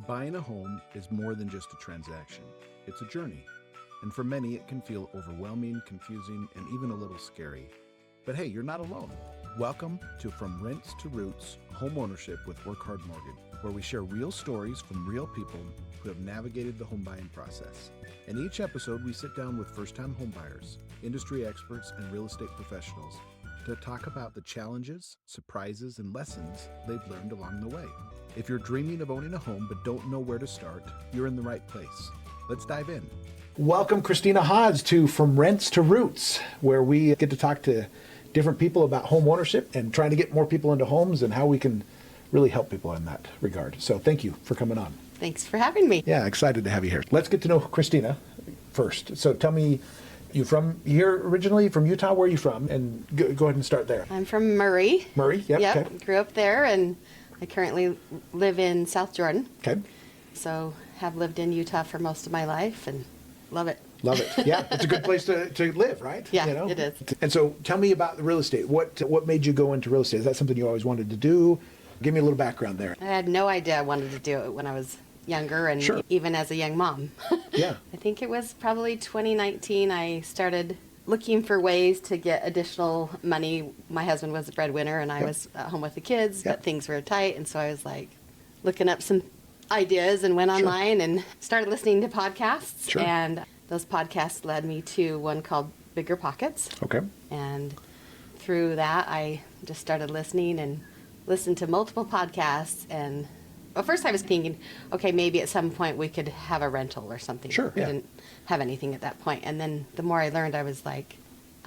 Buying a home is more than just a transaction. It's a journey. And for many, it can feel overwhelming, confusing, and even a little scary. But hey, you're not alone. Welcome to From Rents to Roots, Home Ownership with Work Hard Mortgage, where we share real stories from real people who have navigated the home buying process. In each episode, we sit down with first-time homebuyers, industry experts, and real estate professionals to talk about the challenges, surprises, and lessons they've learned along the way. If you're dreaming of owning a home but don't know where to start, you're in the right place. Let's dive in. Welcome, Christina Haws, to From Rents to Roots, where we get to talk to different people about home ownership and trying to get more people into homes and how we can really help people in that regard. So thank you for coming on. Thanks for having me. Yeah, excited to have you here. Let's get to know Christina first. So tell me, you from here originally, from Utah? Where are you from? And go ahead and start there. I'm from Murray. Murray, yep. Yep, Okay. grew up there, and I currently live in South Jordan. Okay. So have lived in Utah for most of my life and love it. Love it. Yeah, it's a good place to live, right? Yeah, it is. And so tell me about the real estate. What made you go into real estate? Is that something you always wanted to do? Give me a little background there. I had no idea I wanted to do it when I was younger and Sure. even as a young mom. Yeah. I think it was probably 2019 I started looking for ways to get additional money. My husband was the breadwinner and I Yep. was at home with the kids, Yep. but things were tight, and so I was like looking up some ideas and went Sure. online and started listening to podcasts. Sure. And those podcasts led me to one called Bigger Pockets. Okay. And through that, I just started listening and listened to multiple podcasts. And well, first I was thinking, okay, maybe at some point we could have a rental or something. Sure, We yeah. didn't have anything at that point. And then the more I learned, I was like,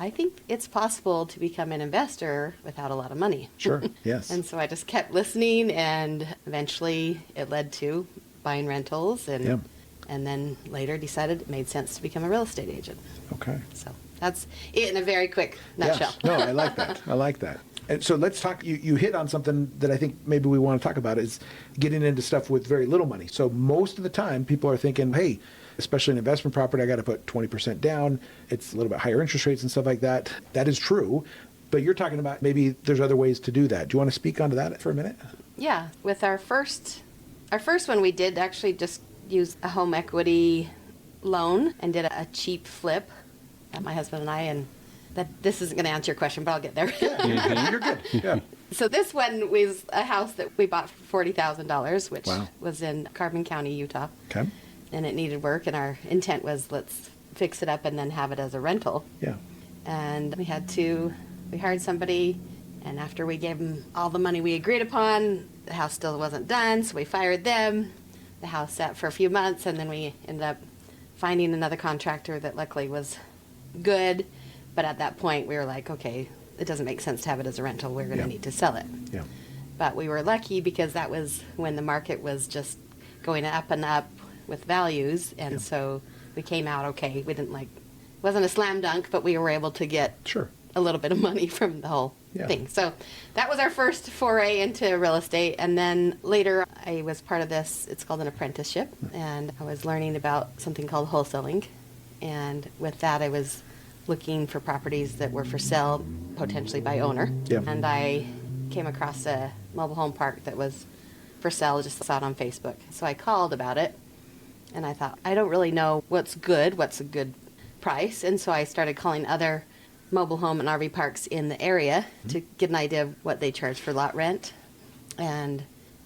I think it's possible to become an investor without a lot of money. Sure. Yes. And so I just kept listening, and eventually it led to buying rentals, and Yeah. and then later decided it made sense to become a real estate agent. Okay. So that's it in a very quick nutshell. Yes. No, I like that. I like that. And so let's talk, you hit on something that I think maybe we want to talk about is getting into stuff with very little money. So most of the time people are thinking, hey, especially in investment property, I got to put 20% down. It's a little bit higher interest rates and stuff like that. That is true. But you're talking about maybe there's other ways to do that. Do you want to speak onto that for a minute? Yeah, with our first one, we did actually just use a home equity loan and did a cheap flip, my husband and I, and this isn't going to answer your question, but I'll get there. Yeah. You're good. Yeah. So this one was a house that we bought for $40,000, which Wow. was in Carbon County, Utah. Okay. And it needed work, and our intent was let's fix it up and then have it as a rental. Yeah. And we hired somebody, and after we gave them all the money we agreed upon, the house still wasn't done, so we fired them. The house sat for a few months, and then we ended up finding another contractor that luckily was good. But at that point, we were like, okay, it doesn't make sense to have it as a rental. We're going to Yeah. need to sell it. Yeah. But we were lucky because that was when the market was just going up and up with values. And Yeah. so we came out okay. We didn't it wasn't a slam dunk, but we were able to get Sure. a little bit of money from the whole Yeah. thing. So that was our first foray into real estate. And then later I was part of this, it's called an apprenticeship. And I was learning about something called wholesaling. And with that, I was looking for properties that were for sale, potentially by owner. Yeah. And I came across a mobile home park that was for sale, just saw it on Facebook. So I called about it, and I thought, I don't really know what's a good price. And so I started calling other mobile home and RV parks in the area to get an idea of what they charge for lot rent. And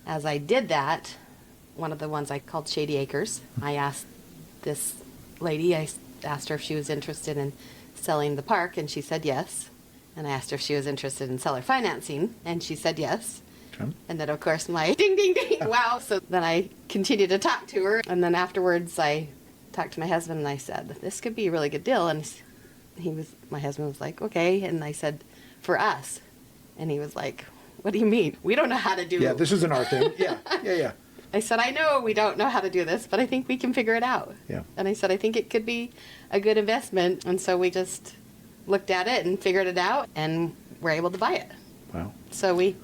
as I did that, one of the ones I called Shady Acres, I asked this lady, I asked her if she was interested in selling the park, and she said yes. And I asked her if she was interested in seller financing, and she said yes. Okay. And then, of course, my ding, ding, ding, wow. So then I continued to talk to her. And then afterwards, I talked to my husband, and I said, this could be a really good deal. And my husband was like, okay. And I said, for us. And he was like, what do you mean? We don't know how to do Yeah, this isn't our thing. Yeah. Yeah. I said, I know we don't know how to do this, but I think we can figure it out. Yeah. And I said, I think it could be a good investment. And so we just looked at it and figured it out, and were able to buy it. Wow. So we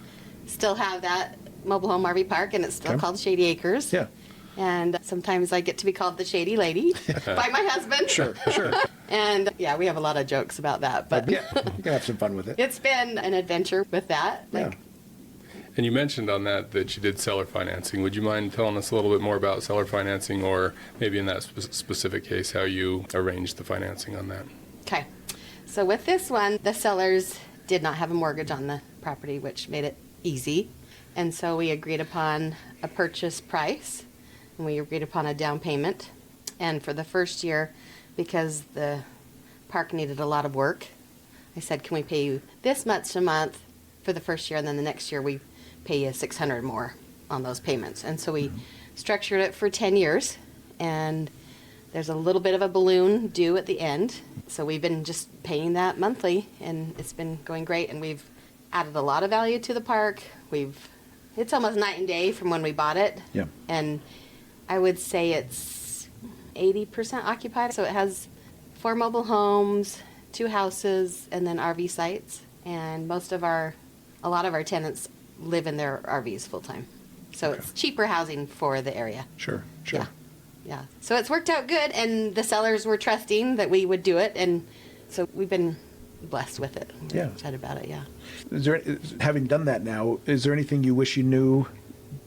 still have that mobile home RV park, and it's still Okay. called Shady Acres. Yeah. And sometimes I get to be called the Shady Lady by my husband. Sure. And yeah, we have a lot of jokes about that. But Yeah, you can have some fun with it. it's been an adventure with that. Yeah. And you mentioned on that you did seller financing. Would you mind telling us a little bit more about seller financing, or maybe in that specific case, how you arranged the financing on that? Okay. So with this one, the sellers did not have a mortgage on the property, which made it easy. And so we agreed upon a purchase price, and we agreed upon a down payment. And for the first year, because the park needed a lot of work, I said, can we pay you this much a month for the first year, and then the next year we pay you $600 more on those payments. And so we structured it for 10 years, and there's a little bit of a balloon due at the end. So we've been just paying that monthly, and it's been going great, and we've added a lot of value to the park. It's almost night and day from when we bought it. Yeah. And I would say it's 80% occupied. So it has 4 mobile homes, 2 houses, and then RV sites. And a lot of our tenants live in their RVs full time. So it's cheaper housing for the area. Sure. Yeah. So it's worked out good, and the sellers were trusting that we would do it, and so we've been blessed with it. Yeah. Excited about it, yeah. Having done that now, is there anything you wish you knew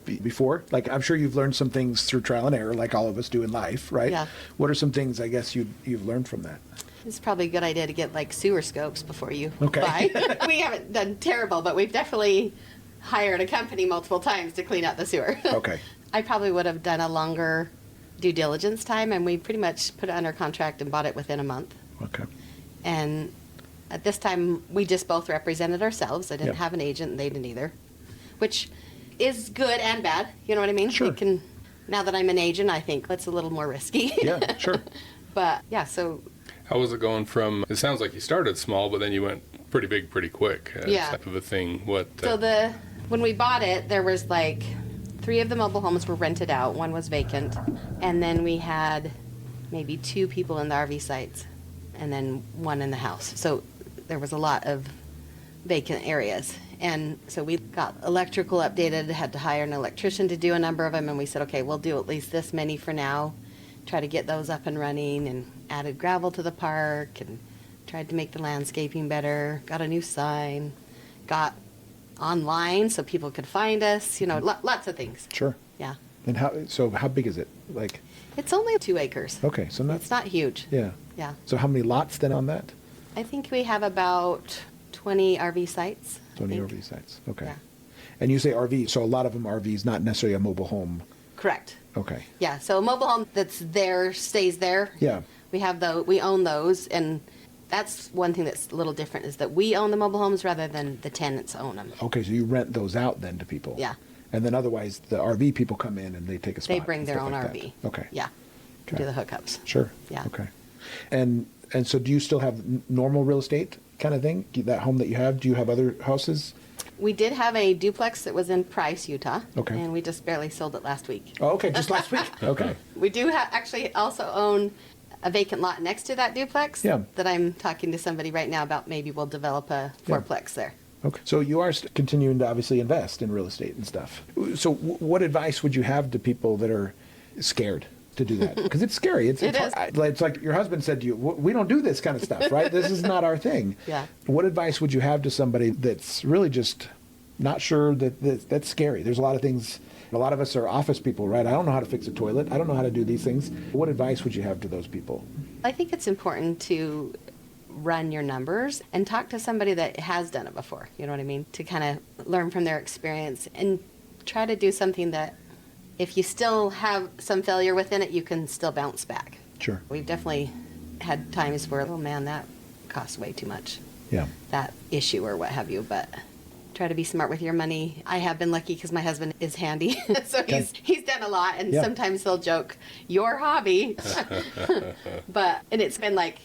before? Like, I'm sure you've learned some things through trial and error, like all of us do in life, right? Yeah. What are some things, I guess, you've learned from that? It's probably a good idea to get like sewer scopes before you Okay. buy. We haven't done terrible, but we've definitely hired a company multiple times to clean out the sewer. Okay. I probably would have done a longer due diligence time, and we pretty much put it under contract and bought it within a month. Okay. And at this time, we just both represented ourselves. I didn't Yeah. have an agent, and they didn't either, which is good and bad. You know what I mean? Sure. Now that I'm an agent, I think that's a little more risky. Yeah, sure. But yeah, so How was it going from, it sounds like you started small, but then you went pretty big pretty quick, Yeah. type of a thing. What? when we bought it, there was like 3 of the mobile homes were rented out, 1 was vacant, and then we had maybe 2 people in the RV sites, and then 1 in the house. So there was a lot of vacant areas. And so we got electrical updated, had to hire an electrician to do a number of them, and we said, okay, we'll do at least this many for now, try to get those up and running, and added gravel to the park, and tried to make the landscaping better, got a new sign, got online so people could find us, lots of things. Sure. Yeah. And how big is it? Like, It's only 2 acres. okay, so It's not huge. yeah. Yeah. So how many lots then on that? I think we have about 20 RV sites. I 20 think. RV sites. Okay. Yeah. And you say RV, so a lot of them RVs, not necessarily a mobile home. Correct. Okay. Yeah, so a mobile home that's there stays there. Yeah. We own those, and that's one thing that's a little different, is that we own the mobile homes rather than the tenants own them. Okay, so you rent those out then to people. Yeah. And then otherwise the RV people come in and they take a spot. They bring and their stuff own like RV. that. Okay. Yeah. Okay. Do the hookups. Sure. Yeah. Okay. And so do you still have normal real estate kind of thing? That home that you have, do you have other houses? We did have a duplex that was in Price, Utah. Okay. And we just barely sold it last week. Oh, okay, just last week. Okay. We do actually also own a vacant lot next to that duplex. Yeah. That I'm talking to somebody right now about. Maybe we'll develop a Yeah. fourplex there. Okay. So you are continuing to obviously invest in real estate and stuff. So what advice would you have to people that are scared to do that? Because it's scary. It's It is. hard. It's like your husband said to you, we don't do this kind of stuff, right? This is not our thing. Yeah. What advice would you have to somebody that's really just not sure that's scary? There's a lot of things. A lot of us are office people, right? I don't know how to fix a toilet. I don't know how to do these things. What advice would you have to those people? I think it's important to run your numbers and talk to somebody that has done it before. You know what I mean? To kind of learn from their experience and try to do something that if you still have some failure within it, you can still bounce back. Sure. We've definitely had times where, oh man, that costs way too much, Yeah. that issue or what have you, but try to be smart with your money. I have been lucky because my husband is handy, so Okay. he's done a lot, and Yeah. sometimes he'll joke, your hobby. And it's been like,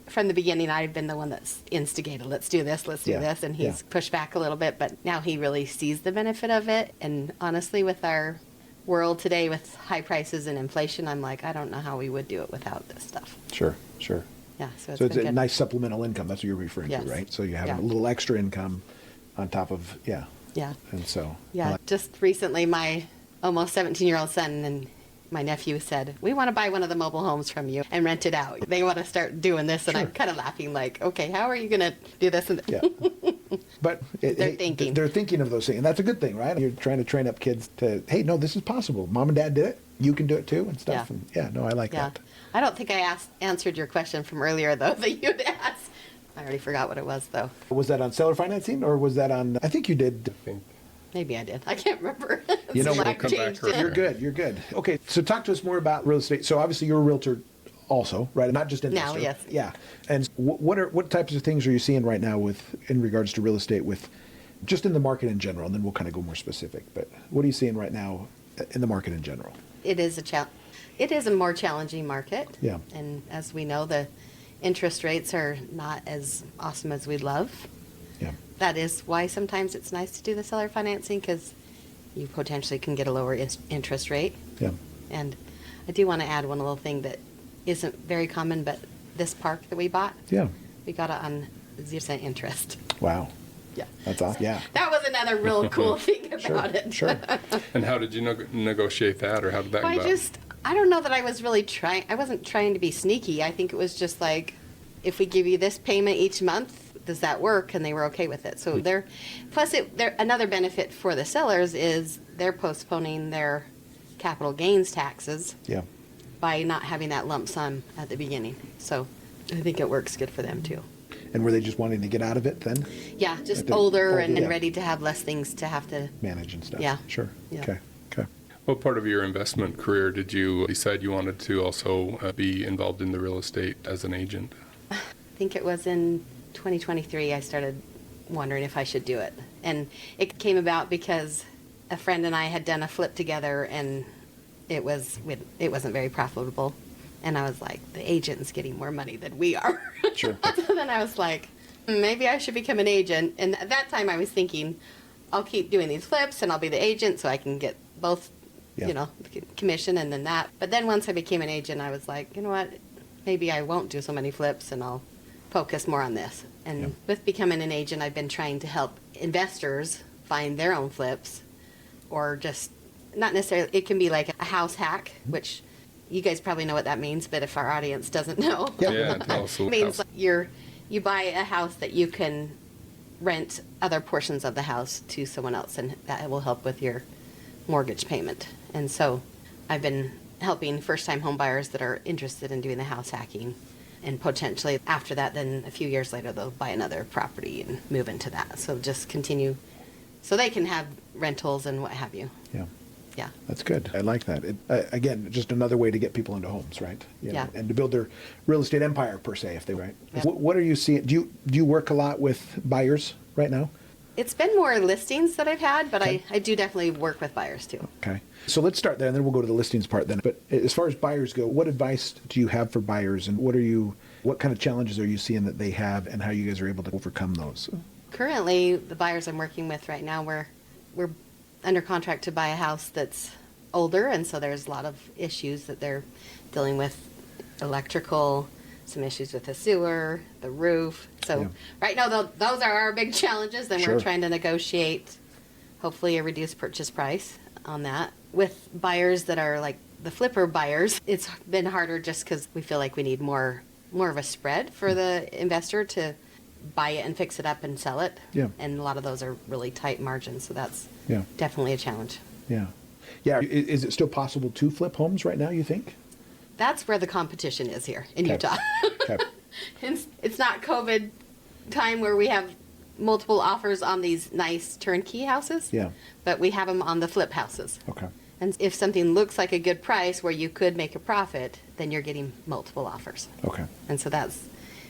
from the beginning, I've been the one that's instigated, let's do this, Yeah. and he's Yeah. pushed back a little bit, but now he really sees the benefit of it. And honestly, with our world today with high prices and inflation, I'm like, I don't know how we would do it without this stuff. Sure. Sure. Yeah, so it's So it's been a good. nice supplemental income. That's what you're referring Yes. to, right? So you have Yeah. a little extra income on top of, yeah. Yeah. And so. Yeah, just recently my almost 17-year-old son and my nephew said, we want to buy one of the mobile homes from you and rent it out. They want to start doing this, and I'm Sure. kind of laughing like, okay, how are you going to do this? And Yeah. But They're thinking. They're thinking of those things, and that's a good thing, right? You're trying to train up kids to, hey, no, this is possible. Mom and Dad did it. You can do it too, and stuff. Yeah. And yeah, no, I like Yeah. that. I don't think I answered your question from earlier, though, that you'd asked. I already forgot what it was, though. Was that on seller financing, or was that on? I think you did. I think Maybe I did. I can't remember. You know, It's we'll like come back changed to it. it. You're good. Okay, so talk to us more about real estate. So obviously you're a realtor also, right? Not just investor. Now, yes. Yeah. And what types of things are you seeing right now in regards to real estate with just in the market in general? And then we'll kind of go more specific. But what are you seeing right now in the market in general? It is a more challenging market. Yeah. And as we know, the interest rates are not as awesome as we'd love. Yeah. That is why sometimes it's nice to do the seller financing, because you potentially can get a lower interest rate. Yeah. And I do want to add one little thing that isn't very common, but this park that we bought, Yeah. we got it on 0% interest. Wow. Yeah. That's awesome. Yeah. That was another real cool thing about it. Sure. And how did you negotiate that, or how did that Well, go about? I don't know that I was really trying. I wasn't trying to be sneaky. I think it was just like, if we give you this payment each month, does that work? And they were okay with it. So another benefit for the sellers is they're postponing their capital gains taxes Yeah. by not having that lump sum at the beginning. So I think it works good for them too. And were they just wanting to get out of it then? Yeah, just At the- older and yeah. ready to have less things to have to. Manage and stuff. Yeah. Sure. Yeah. Okay. Okay. What part of your investment career did you decide you wanted to also be involved in the real estate as an agent? I think it was in 2023 I started wondering if I should do it. And it came about because a friend and I had done a flip together, and it wasn't very profitable. And I was like, the agent's getting more money than we are. Sure. So then I was like, maybe I should become an agent. And at that time I was thinking, I'll keep doing these flips and I'll be the agent so I can get both, Yeah. commission and then that. But then once I became an agent, I was like, you know what, maybe I won't do so many flips and I'll focus more on this. And Yeah. with becoming an agent, I've been trying to help investors find their own flips, or just not necessarily, it can be like a house hack, which you guys probably know what that means, but if our audience doesn't know, Yeah, tell us it what means house- like you buy a house that you can rent other portions of the house to someone else, and that will help with your mortgage payment. And so I've been helping first-time home buyers that are interested in doing the house hacking, and potentially after that, then a few years later, they'll buy another property and move into that. So just continue so they can have rentals and what have you. Yeah. Yeah. That's good. I like that. Again, just another way to get people into homes, right? You know, Yeah. And to build their real estate empire, per se, if they right. Yeah. What are you seeing? Do you work a lot with buyers right now? It's been more listings that I've had, but Okay. I do definitely work with buyers too. Okay. So let's start there, and then we'll go to the listings part then. But as far as buyers go, what advice do you have for buyers, and what kind of challenges are you seeing that they have, and how you guys are able to overcome those? Currently, the buyers I'm working with right now, we're under contract to buy a house that's older, and so there's a lot of issues that they're dealing with, electrical, some issues with the sewer, the roof. So Yeah. right now, those are our big challenges, and Sure. we're trying to negotiate, hopefully, a reduced purchase price on that. With buyers that are like the flipper buyers, it's been harder just because we feel like we need more of a spread for the investor to buy it and fix it up and sell it. Yeah. And a lot of those are really tight margins, so that's Yeah. definitely a challenge. Yeah. Yeah. Is it still possible to flip homes right now, you think? That's where the competition is here in Okay. Utah. Okay. It's not COVID time where we have multiple offers on these nice turnkey houses. Yeah. But we have them on the flip houses. Okay. And if something looks like a good price where you could make a profit, then you're getting multiple offers. Okay. And so that's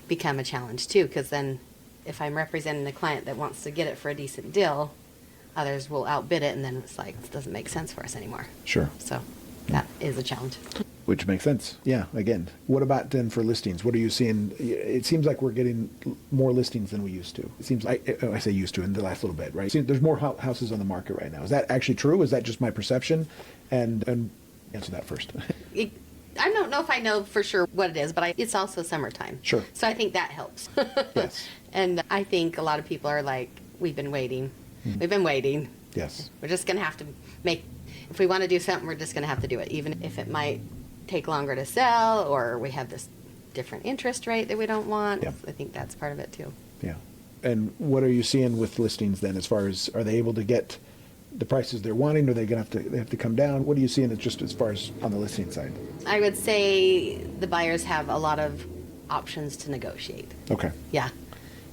become a challenge too, because then if I'm representing a client that wants to get it for a decent deal, others will outbid it, and then it's like, it doesn't make sense for us anymore. Sure. So that is a challenge. Which makes sense. Yeah. Again, what about then for listings? What are you seeing? It seems like we're getting more listings than we used to. It seems like, I say used to in the last little bit, right? There's more houses on the market right now. Is that actually true? Is that just my perception? And answer that first. I don't know if I know for sure what it is, but it's also summertime. Sure. So I think that helps. Yes. And I think a lot of people are like, we've been waiting. We've been waiting. Yes. We're just going to have to if we want to do something, we're just going to have to do it, even if it might take longer to sell, or we have this different interest rate that we don't want. Yeah. I think that's part of it too. Yeah. And what are you seeing with listings then, as far as, are they able to get the prices they're wanting? Are they going to they have to come down? What are you seeing just as far as on the listing side? I would say the buyers have a lot of options to negotiate. Okay. Yeah.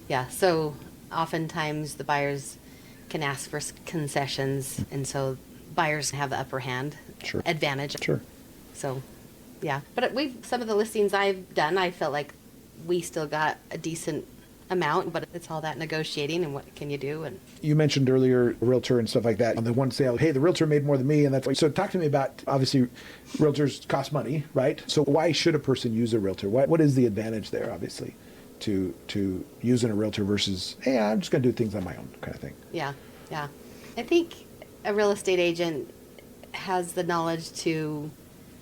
Yeah. So oftentimes the buyers can ask for concessions, and so buyers have the upper hand Sure. advantage. Sure. So, yeah. But some of the listings I've done, I felt like we still got a decent amount, but it's all that negotiating and what can you do. And You mentioned earlier Realtor and stuff like that. On the one sale, hey, the Realtor made more than me, and that's so. Talk to me about, obviously, Realtors cost money, right? So why should a person use a Realtor? What is the advantage there, obviously, to using a Realtor versus, hey, I'm just going to do things on my own kind of thing? yeah, yeah. I think a real estate agent has the knowledge to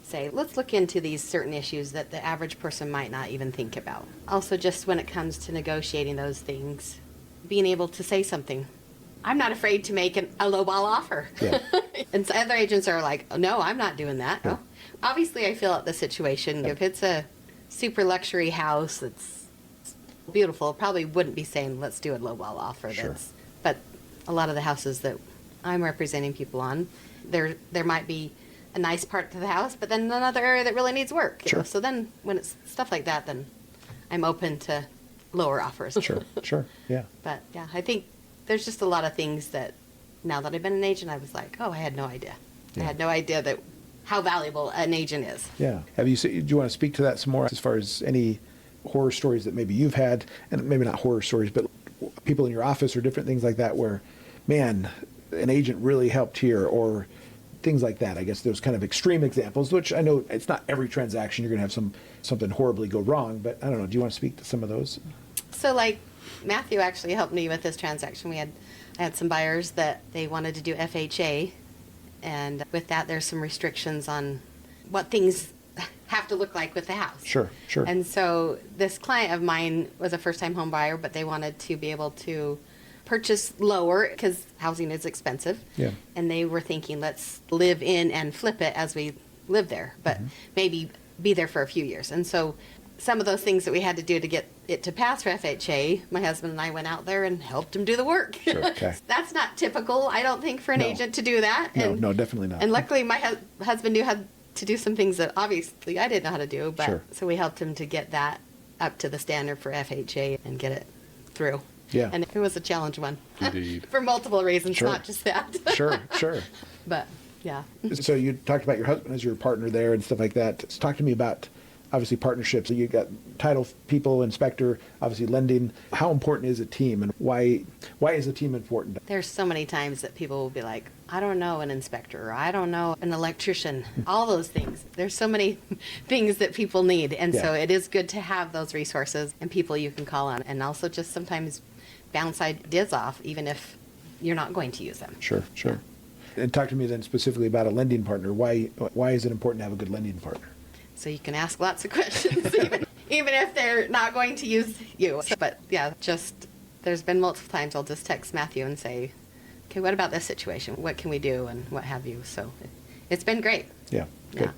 say, let's look into these certain issues that the average person might not even think about. Also, just when it comes to negotiating those things, being able to say something. I'm not afraid to make a lowball offer. Yeah. And so other agents are like, oh, no, I'm not doing that. Yeah. Well, obviously, I feel out the situation. If it's a super luxury house that's beautiful, probably wouldn't be saying, let's do a lowball offer. Sure. But a lot of the houses that I'm representing people on, there might be a nice part to the house, but then another area that really needs work. You Sure. know? So then when it's stuff like that, then I'm open to lower offers. Sure. Yeah. But yeah, I think there's just a lot of things that now that I've been an agent, I was like, oh, I had no idea. Yeah. I had no idea that how valuable an agent is. Yeah. Do you want to speak to that some more, as far as any horror stories that maybe you've had, and maybe not horror stories, but people in your office or different things like that where, man, an agent really helped here, or things like that? I guess those kind of extreme examples, which I know it's not every transaction you're going to have something horribly go wrong, but I don't know. Do you want to speak to some of those? So like Matthew actually helped me with this transaction. I had some buyers that they wanted to do FHA, and with that there's some restrictions on what things have to look like with the house. Sure. And so this client of mine was a first-time home buyer, but they wanted to be able to purchase lower because housing is expensive. Yeah. And they were thinking, let's live in and flip it as we live there, but maybe be there for a few years. And so some of those things that we had to do to get it to pass for FHA, my husband and I went out there and helped him do the work. Sure, okay. That's not typical, I don't think, for an No. agent to do that. No, definitely not. And luckily my husband knew how to do some things that obviously I didn't know how to do, but Sure. so we helped him to get that up to the standard for FHA and get it through. Yeah. And it was a challenge one. Indeed. For multiple reasons, Sure. not just that. Sure. But yeah. So you talked about your husband as your partner there and stuff like that. So talk to me about, obviously, partnerships. So you got title people, inspector, obviously lending. How important is a team, and why is a team important? There's so many times that people will be like, I don't know an inspector, or I don't know an electrician, all those things. There's so many things that people need. And so Yeah. it is good to have those resources and people you can call on, and also just sometimes bounce ideas off, even if you're not going to use them. Sure. And talk to me then specifically about a lending partner. Why is it important to have a good lending partner? So you can ask lots of questions, even if they're not going to use you. But yeah, just there's been multiple times I'll just text Matthew and say, okay, what about this situation? What can we do, and what have you? So it's been great. Yeah. Good.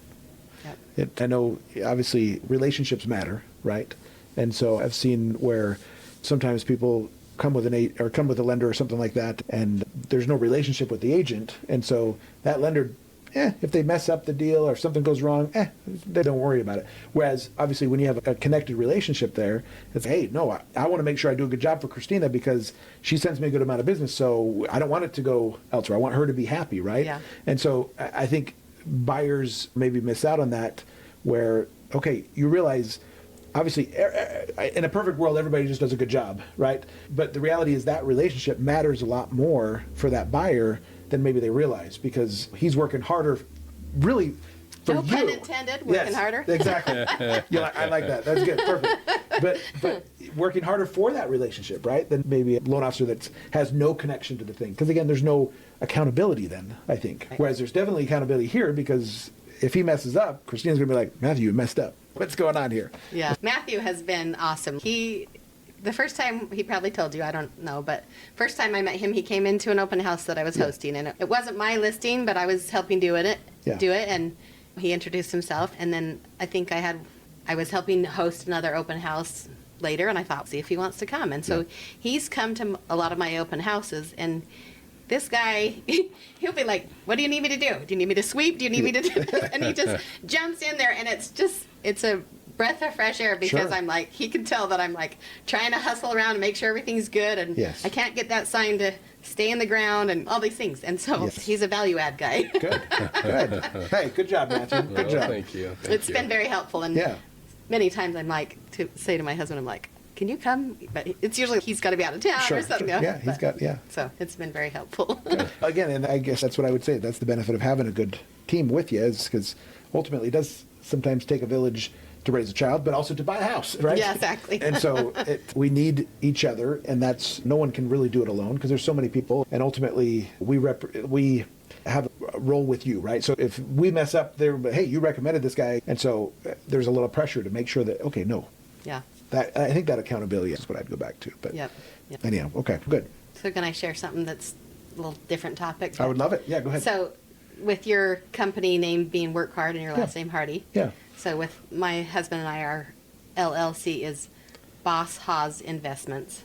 Yeah. Yep. I know, obviously, relationships matter, right? And so I've seen where sometimes people come with a lender or something like that, and there's no relationship with the agent, and so that lender, if they mess up the deal or if something goes wrong, they don't worry about it. Whereas, obviously, when you have a connected relationship there, it's, hey, no, I want to make sure I do a good job for Christina because she sends me a good amount of business, so I don't want it to go elsewhere. I want her to be happy, right? Yeah. And so I think buyers maybe miss out on that, where, okay, you realize, obviously, in a perfect world, everybody just does a good job, right? But the reality is that relationship matters a lot more for that buyer than maybe they realize, because he's working harder, really, for No you. pun intended, working harder. Exactly. I like that. That's good. Perfect. But working harder for that relationship, right? Than maybe a loan officer that has no connection to the thing. Because again, there's no accountability then, I think. Whereas there's definitely accountability here, because if he messes up, Christina's going to be like, Matthew, you messed up. What's going on here? Yeah. Matthew has been awesome. The first time, he probably told you, I don't know, but first time I met him, he came into an open house that I was hosting, and it wasn't my listing, but I was helping do it, and he introduced himself, and then I think I was helping host another open house later, and I thought, see if he wants to come. And so he's come to a lot of my open houses, and this guy, he'll be like, what do you need me to do? Do you need me to sweep? Do you need me to do this? And he just jumps in there, and it's a breath of fresh air, because I'm like, he can tell that I'm like trying to hustle around and make sure everything's good, and I can't get that sign to stay in the ground and all these things. And so he's a value add guy. Good. Hey, good job, Matthew. Good job. Thank you. It's been very helpful. And many times I'm like, to say to my husband, I'm like, can you come? But it's usually he's got to be out of town or something. Yeah, he's got, So it's been very helpful. Again, and I guess that's what I would say. That's the benefit of having a good team with you, is because ultimately it does sometimes take a village to raise a child, but also to buy a house, right? Yeah, exactly. And so we need each other, and no one can really do it alone, because there's so many people, and ultimately we have a role with you, right? So if we mess up there, but hey, you recommended this guy, and so there's a little pressure to make sure that, okay, no. Yeah. I think that accountability is what I'd go back to. But anyhow, okay, good. So can I share something that's a little different topic? I would love it. Yeah, go ahead. So with your company name being Work Hard and your last name Hardy. Yeah. So with my husband and I, our LLC is Boss Haws Investments,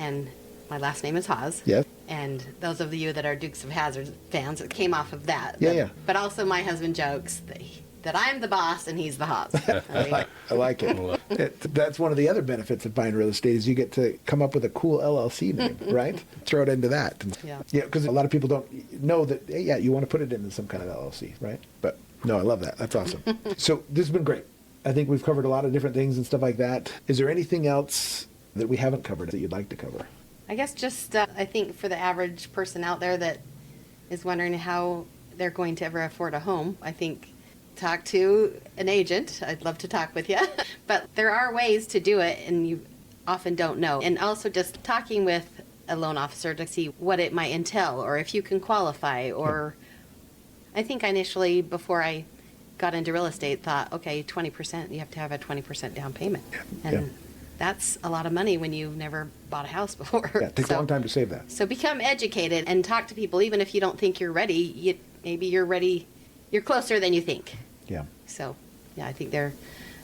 and my last name is Haws. Yes. And those of you that are Dukes of Hazzard fans, it came off of that. Yeah. But also my husband jokes that I'm the boss and he's the Haws. I like it. That's one of the other benefits of buying real estate, is you get to come up with a cool LLC name, right? Throw it into that. Yeah, because a lot of people don't know that, hey, you want to put it into some kind of LLC, right? But no, I love that. That's awesome. So this has been great. I think we've covered a lot of different things and stuff like that. Is there anything else that we haven't covered that you'd like to cover? I guess just, I think for the average person out there that is wondering how they're going to ever afford a home, I think talk to an agent. I'd love to talk with you. But there are ways to do it, and you often don't know. And also just talking with a loan officer to see what it might entail, or if you can qualify. Or I think initially, before I got into real estate, thought, okay, 20%, you have to have a 20% down payment. And that's a lot of money when you've never bought a house before. Yeah, it takes a long time to save that. So become educated and talk to people, even if you don't think you're ready. Maybe you're ready. You're closer than you think. Yeah. So, I think there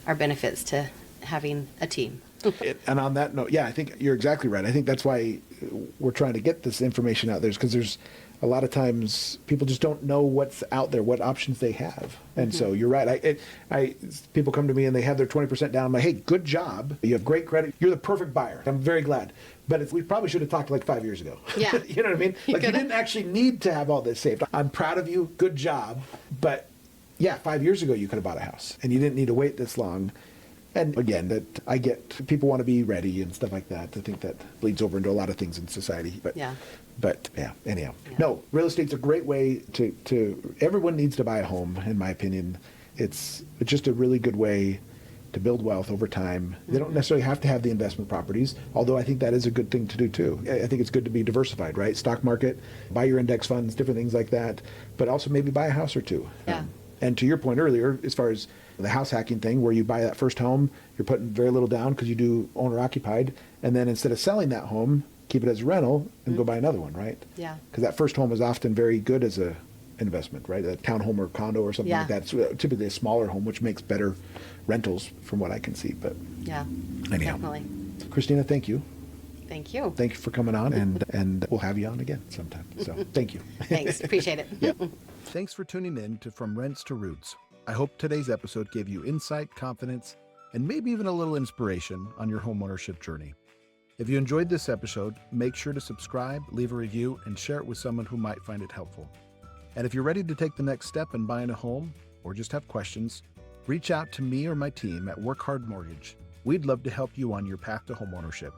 are benefits to having a team. And on that note, I think you're exactly right. I think that's why we're trying to get this information out there, because there's a lot of times people just don't know what's out there, what options they have. And so you're right. People come to me and they have their 20% down. I'm like, hey, good job. You have great credit. You're the perfect buyer. I'm very glad. But we probably should have talked like 5 years ago. Yeah. You know what I mean? Like, you didn't actually need to have all this saved. I'm proud of you. Good job. But 5 years ago you could have bought a house, and you didn't need to wait this long. And again, that I get, people want to be ready and stuff like that. I think that bleeds over into a lot of things in society. But anyhow. No, real estate's a great way to everyone needs to buy a home, in my opinion. It's just a really good way to build wealth over time. They don't necessarily have to have the investment properties, although I think that is a good thing to do too. I think it's good to be diversified, right? Stock market, buy your index funds, different things like that, but also maybe buy a house or two. Yeah. And to your point earlier, as far as the house hacking thing, where you buy that first home, you're putting very little down because you do owner occupied, and then instead of selling that home, keep it as a rental and go buy another one, right? Yeah. Because that first home is often very good as a investment, right? A townhome or condo or something like that. It's typically a smaller home, which makes better rentals from what I can see. But anyhow, definitely. Christina, thank you. Thank you. Thank you for coming on, and we'll have you on again sometime. So thank you. Thanks. Appreciate it. Thanks for tuning in to From Rents to Roots. I hope today's episode gave you insight, confidence, and maybe even a little inspiration on your homeownership journey. If you enjoyed this episode, make sure to subscribe, leave a review, and share it with someone who might find it helpful. And if you're ready to take the next step in buying a home, or just have questions, reach out to me or my team at Work Hard Mortgage. We'd love to help you on your path to homeownership.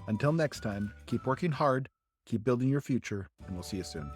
Until next time, keep working hard, keep building your future, and we'll see you soon.